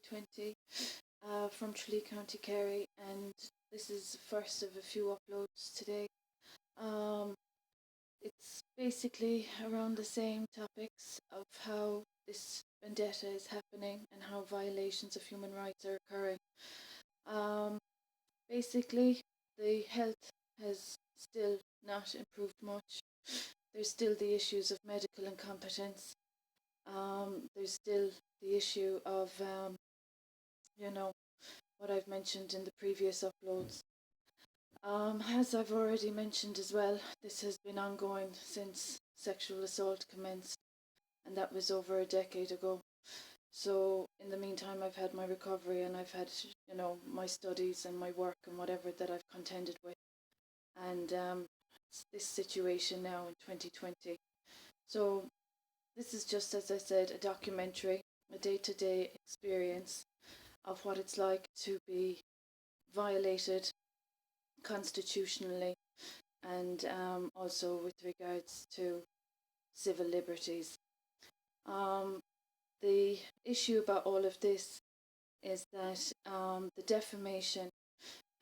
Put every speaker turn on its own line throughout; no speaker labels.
2020 from Tralee, County Kerry, and this is the first of a few uploads today. It's basically around the same topics of how this vendetta is happening and how violations of human rights are occurring. Basically, the health has still not improved much. There's still the issues of medical incompetence. There's still the issue of, what I've mentioned in the previous uploads. As I've already mentioned as well, this has been ongoing since sexual assault commenced, and that was over a decade ago. So in the meantime, I've had my recovery, and I've had, my studies and my work and whatever that I've contended with. And it's this situation now in 2020. So this is just, as I said, a documentary, a day-to-day experience of what it's like to be violated constitutionally, and also with regards to civil liberties. The issue about all of this is that the defamation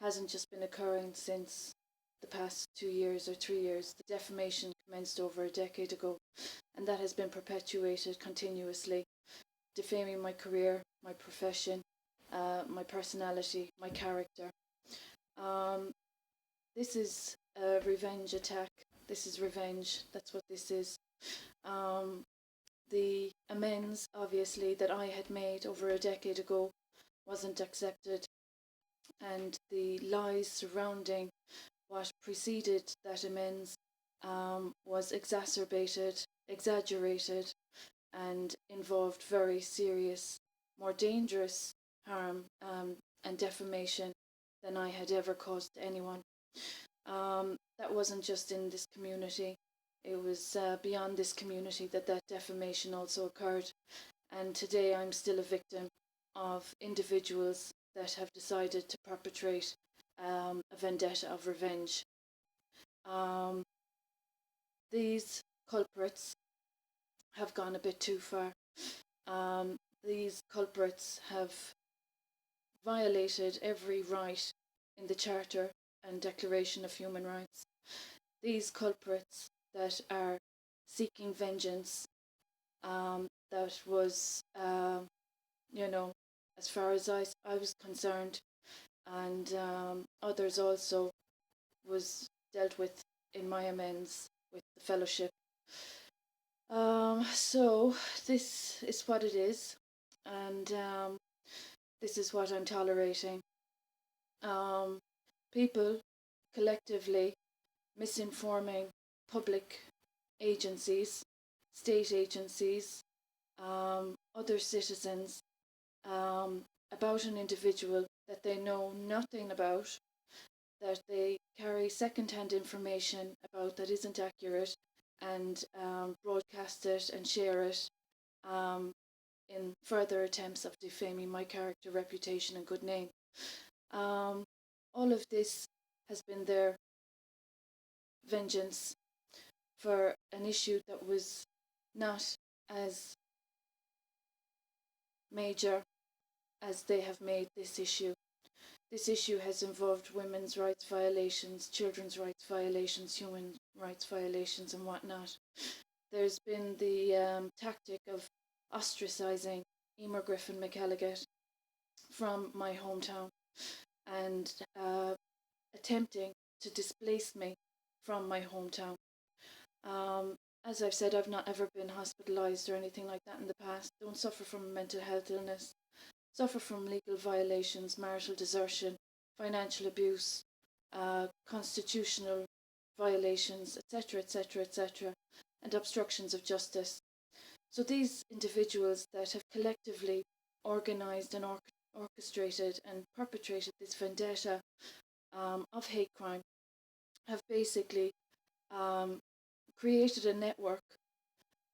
hasn't just been occurring since the past 2 years or 3 years. The defamation commenced over a decade ago, and that has been perpetuated continuously, defaming my career, my profession, my personality, my character. This is a revenge attack. This is revenge. That's what this is. The amends, obviously, that I had made over a decade ago wasn't accepted, and the lies surrounding what preceded that amends was exacerbated, exaggerated, and involved very serious, more dangerous harm and defamation than I had ever caused to anyone. That wasn't just in this community. It was beyond this community that defamation also occurred. And today I'm still a victim of individuals that have decided to perpetrate a vendetta of revenge. These culprits have gone a bit too far. These culprits have violated every right in the Charter and Declaration of Human Rights. These culprits that are seeking vengeance, that was, as far as I was concerned, and others also, was dealt with in my amends with the fellowship. So this is what it is, and this is what I'm tolerating. People collectively misinforming public agencies, state agencies, other citizens about an individual that they know nothing about, that they carry second-hand information about that isn't accurate, and broadcast it and share it in further attempts of defaming my character, reputation and good name. All of this has been their vengeance for an issue that was not as major as they have made this issue. This issue has involved women's rights violations, children's rights violations, human rights violations and whatnot. There's been the tactic of ostracising Emer Griffin McElligott from my hometown, and attempting to displace me from my hometown. As I've said, I've not ever been hospitalised or anything like that in the past. Don't suffer from a mental health illness. Suffer from legal violations, marital desertion, financial abuse, constitutional violations, etc., etc., etc., and obstructions of justice. So these individuals that have collectively organised and orchestrated and perpetrated this vendetta of hate crime have basically created a network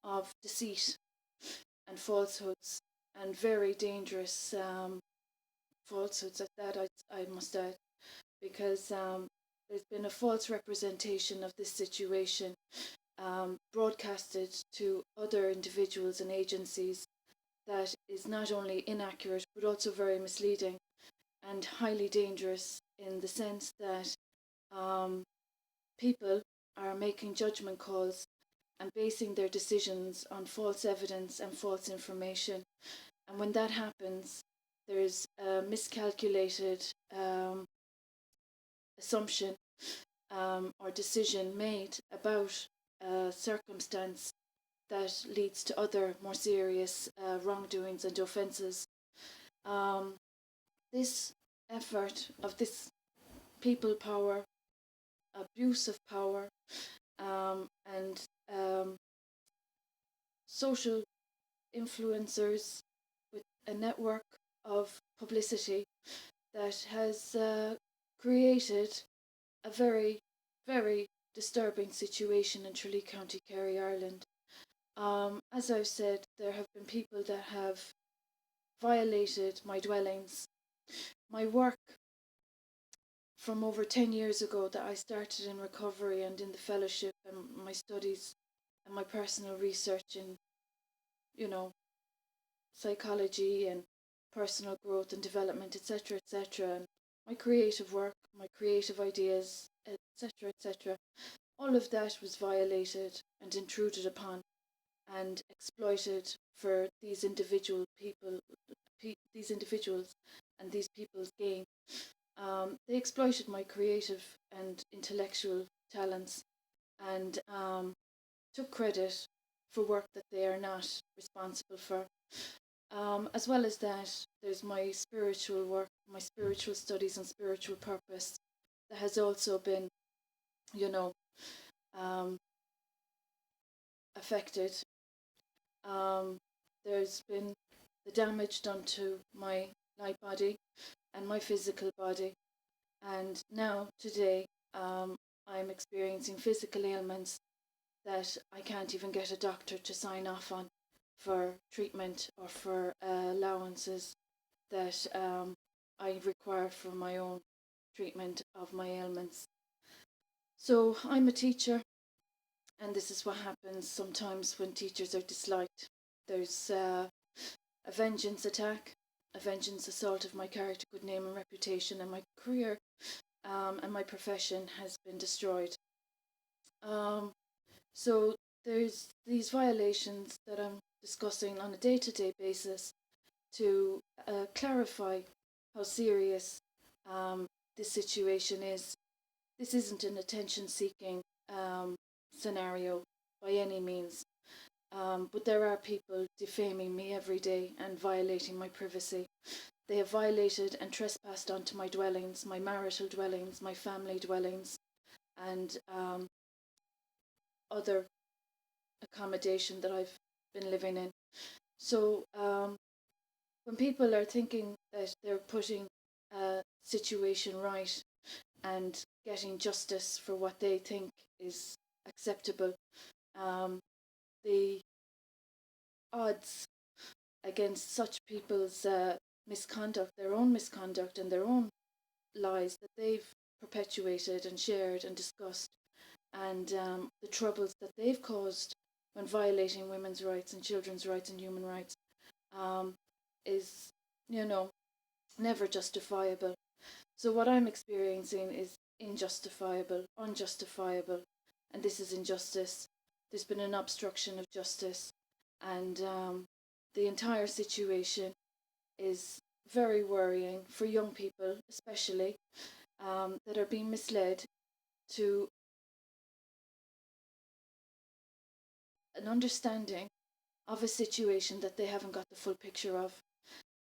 of deceit and falsehoods, and very dangerous falsehoods at that, I must add, because there's been a false representation of this situation broadcasted to other individuals and agencies that is not only inaccurate but also very misleading and highly dangerous, in the sense that um, people are making judgment calls and basing their decisions on false evidence and false information. And when that happens, there's a miscalculated assumption or decision made about a circumstance that leads to other more serious wrongdoings and offences. Um, this effort of this people power, abuse of power, and social influencers with a network of publicity that has created a very, very disturbing situation in Tralee County, Kerry, Ireland. As I've said, there have been people that have violated my dwellings. My work from over 10 years ago that I started in recovery and in the fellowship, and my studies and my personal research in, you know, psychology and personal growth and development, etc., etc., and my creative work, my creative ideas, etc., etc., all of that was violated and intruded upon and exploited for these individual people, these individuals and these people's gain. They exploited my creative and intellectual talents and took credit for work that they are not responsible for. As well as that, there's my spiritual work, my spiritual studies and spiritual purpose that has also been, you know, um, affected. Um, there's been the damage done to my light body and my physical body, and now today I'm experiencing physical ailments that I can't even get a doctor to sign off on for treatment or for allowances that I require for my own treatment of my ailments. So I'm a teacher, and this is what happens sometimes when teachers are disliked. There's a vengeance attack, a vengeance assault of my character, good name and reputation, and my career and my profession has been destroyed. So there's these violations that I'm discussing on a day-to-day basis to clarify how serious this situation is. This isn't an attention-seeking scenario by any means, but there are people defaming me every day and violating my privacy. They have violated and trespassed onto my dwellings, my marital dwellings, my family dwellings, and other accommodation that I've been living in. So when people are thinking that they're putting a situation right and getting justice for what they think is acceptable, um, the odds against such people's misconduct, their own misconduct and their own lies that they've perpetuated and shared and discussed, and the troubles that they've caused when violating women's rights and children's rights and human rights, is, you know, never justifiable. So what I'm experiencing is injustifiable, unjustifiable, and this is injustice. There's been an obstruction of justice, and the entire situation is very worrying for young people, especially, that are being misled to an understanding of a situation that they haven't got the full picture of,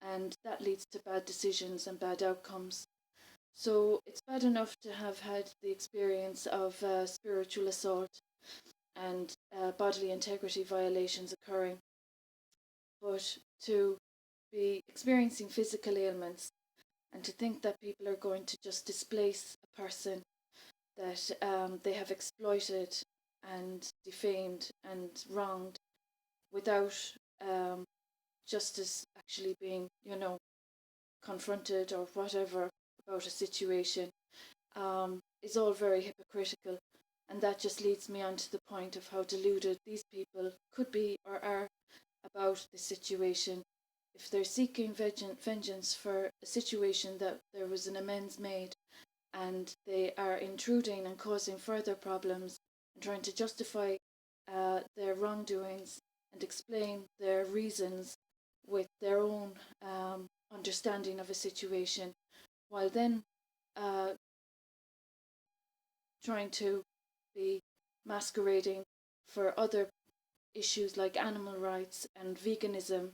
and that leads to bad decisions and bad outcomes. So it's bad enough to have had the experience of spiritual assault and bodily integrity violations occurring, but to be experiencing physical ailments and to think that people are going to just displace a person that they have exploited and defamed and wronged without um, justice actually being, you know, confronted or whatever about a situation, is all very hypocritical. And that just leads me on to the point of how deluded these people could be or are about about this situation, if they're seeking vengeance for a situation that there was an amends made, and they are intruding and causing further problems and trying to justify their wrongdoings and explain their reasons with their own understanding of a situation, while then uh, trying to be masquerading for other issues like animal rights and veganism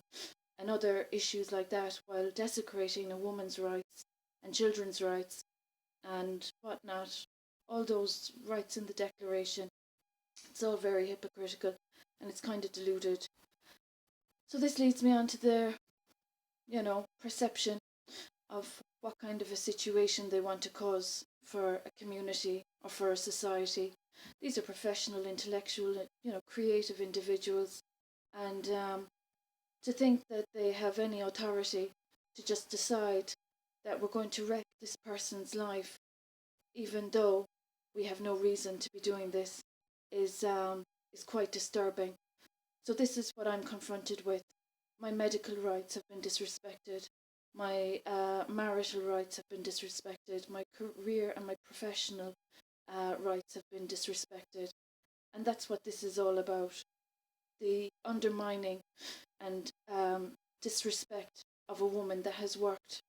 and other issues like that, while desecrating a woman's rights and children's rights and whatnot, all those rights in the Declaration. It's all very hypocritical and it's kind of deluded. So this leads me on to the, perception of what kind of a situation they want to cause for a community or for a society. These are professional, intellectual, creative individuals, and to think that they have any authority to just decide that we're going to wreck this person's life, even though we have no reason to be doing this, is quite disturbing. So this is what I'm confronted with. My medical rights have been disrespected. My marital rights have been disrespected. My career and my professional rights have been disrespected. And that's what this is all about. The undermining and disrespect of a woman that has worked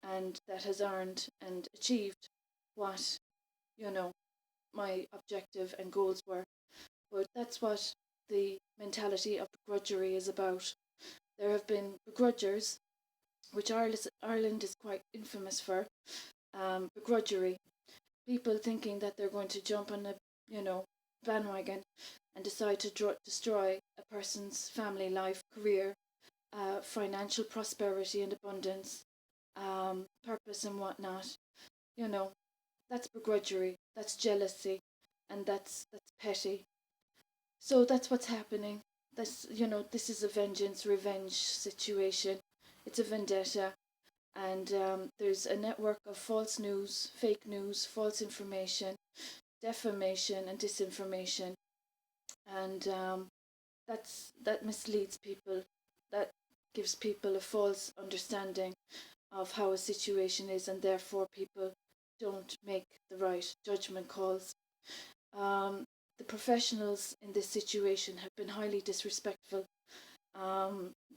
and that has earned and achieved what, my objective and goals were. But that's what the mentality of begrudgery is about. There have been begrudgers, which Ireland is quite infamous for, begrudgery. People thinking that they're going to jump on a, bandwagon and decide to destroy a person's family life, career, financial prosperity and abundance, purpose and whatnot. That's begrudgery, that's jealousy, and that's petty. So that's what's happening. This is a revenge situation. It's a vendetta, and there's a network of false news, fake news, false information, defamation, and disinformation, and that misleads people. That gives people a false understanding of how a situation is, and therefore people don't make the right judgment calls. The professionals in this situation have been highly disrespectful.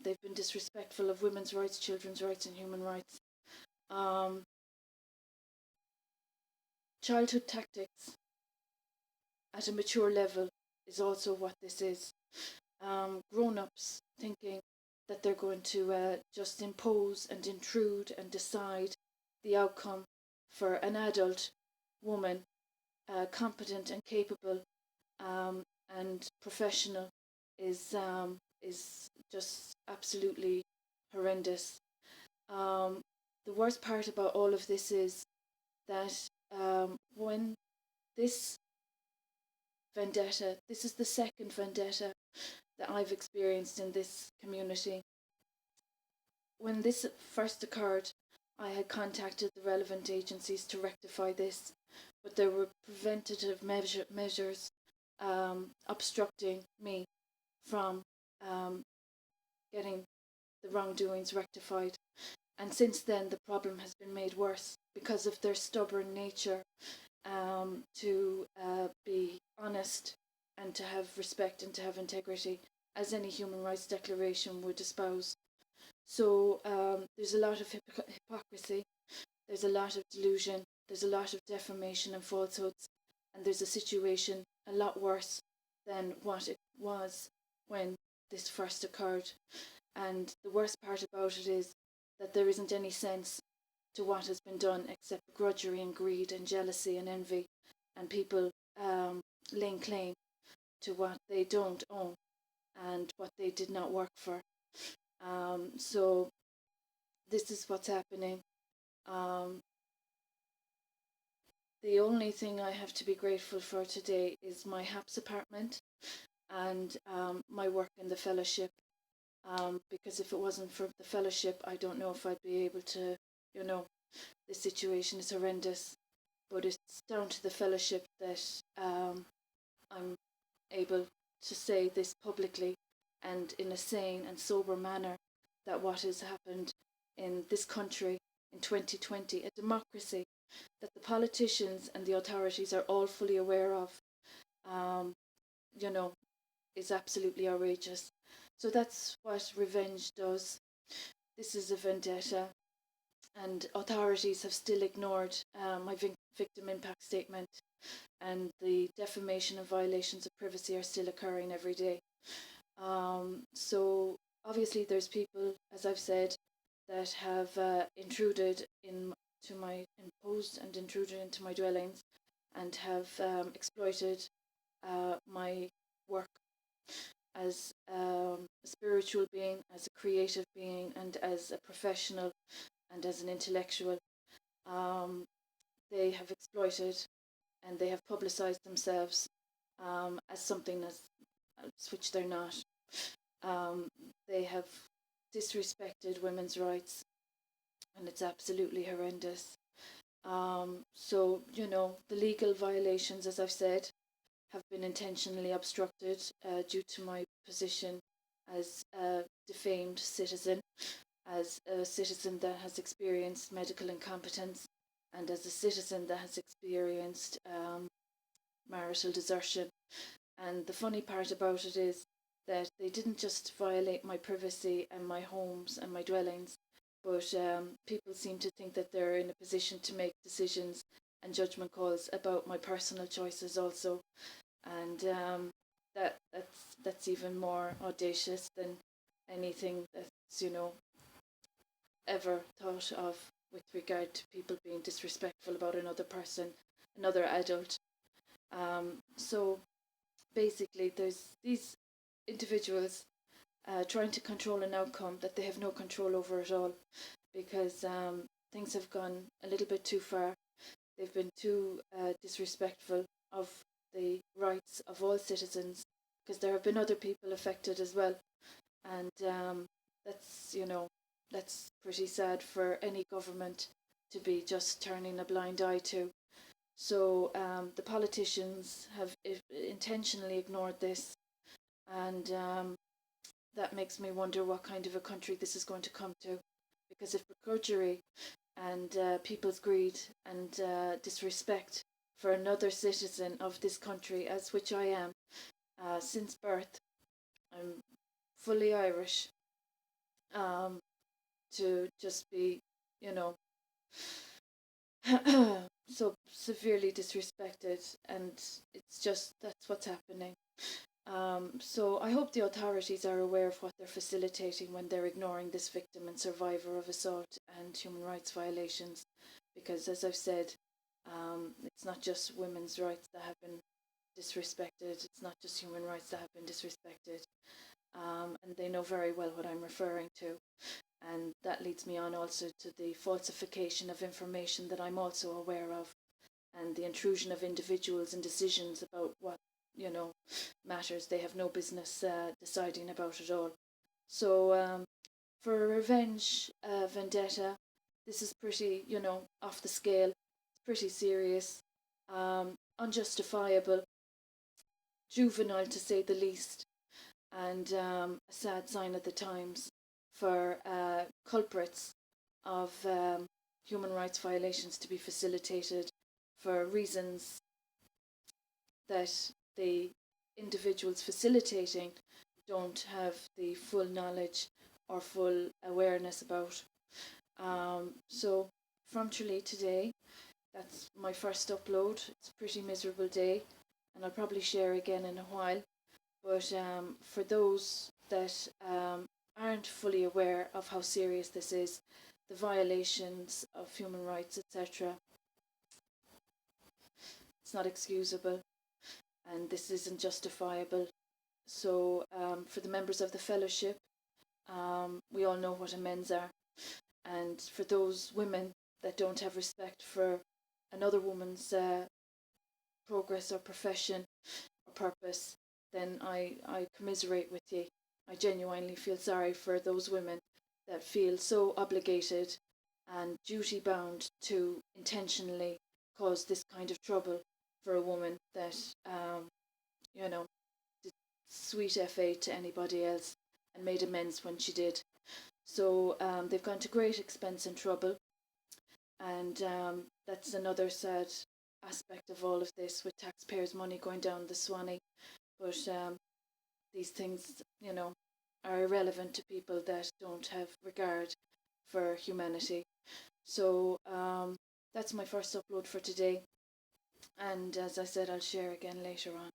They've been disrespectful of women's rights, children's rights, and human rights. Childhood tactics at a mature level is also what this is. Grown-ups thinking that they're going to just impose and intrude and decide the outcome for an adult woman, competent and capable and professional, is just absolutely horrendous. The worst part about all of this is that when this vendetta, this is the second vendetta that I've experienced in this community. When this first occurred, I had contacted the relevant agencies to rectify this, but there were preventative measures obstructing me from getting the wrongdoings rectified. And since then, the problem has been made worse because of their stubborn nature to be honest and to have respect and to have integrity, as any human rights declaration would espouse. So there's a lot of hypocrisy, there's a lot of delusion, there's a lot of defamation and falsehoods, and there's a situation a lot worse than what it was when this first occurred. And the worst part about it is that there isn't any sense to what has been done except begrudgery and greed and jealousy and envy, and people laying claim to what they don't own and what they did not work for. So this is what's happening. The only thing I have to be grateful for today is my HAPS apartment and my work in the fellowship, because if it wasn't for the fellowship, I don't know if I'd be able to, the situation is horrendous, but it's down to the fellowship that I'm able to say this publicly, and in a sane and sober manner that what has happened in this country in 2020, a democracy that the politicians and the authorities are all fully aware of, um, you know, is absolutely outrageous. So that's what revenge does. This is a vendetta, and authorities have still ignored my victim impact statement, and the defamation and violations of privacy are still occurring every day. So obviously there's people, as I've said, that have intruded imposed and intruded into my dwellings and have exploited my work as a spiritual being, as a creative being, and as a professional and as an intellectual. Um, they have exploited and they have publicized themselves as something which they're not. Um, they have disrespected women's rights, and it's absolutely horrendous. So, the legal violations, as I've said, have been intentionally obstructed due to my position as a defamed citizen, as a citizen that has experienced medical incompetence, and as a citizen that has experienced marital desertion. And the funny part about it is that they didn't just violate my privacy and my homes and my dwellings, but people seem to think that they're in a position to make decisions and judgment calls about my personal choices also. And that's even more audacious than anything that's ever thought of with regard to people being disrespectful about another person, another adult. So basically, there's these individuals trying to control an outcome that they have no control over at all, because things have gone a little bit too far. They've been too disrespectful of the rights of all citizens, because there have been other people affected as well, and that's that's pretty sad for any government to be just turning a blind eye to. So the politicians have intentionally ignored this, and that makes me wonder what kind of a country this is going to come to. Because if perjury and people's greed and disrespect for another citizen of this country, as which I am since birth, I'm fully Irish, to just be, you know, so severely disrespected, and it's just that's what's happening. So I hope the authorities are aware of what they're facilitating when they're ignoring this victim and survivor of assault and human rights violations, because as I've said, it's not just women's rights that have been disrespected, it's not just human rights that have been disrespected, and they know very well what I'm referring to. And that leads me on also to the falsification of information that I'm also aware of, and the intrusion of individuals in decisions about what, matters they have no business deciding about at all. So for a revenge vendetta, this is pretty, off the scale. It's pretty serious, unjustifiable, juvenile to say the least, and a sad sign of the times for culprits of human rights violations to be facilitated for reasons that the individuals facilitating don't have the full knowledge or full awareness about. So from TRALEE today, that's my first upload. It's a pretty miserable day, and I'll probably share again in a while. But for those that aren't fully aware of how serious this is, the violations of human rights, etc., it's not excusable, and this isn't justifiable. So for the members of the fellowship, we all know what amends are, and for those women that don't have respect for another woman's progress or profession or purpose, then I commiserate with you. I genuinely feel sorry for those women that feel so obligated and duty bound to intentionally cause this kind of trouble for a woman that, you know, sweet FA to anybody else and made amends when she did. So they've gone to great expense and trouble, and that's another sad aspect of all of this, with taxpayers' money going down the Swanee. But these things, are irrelevant to people that don't have regard for humanity. So that's my first upload for today, and as I said, I'll share again later on.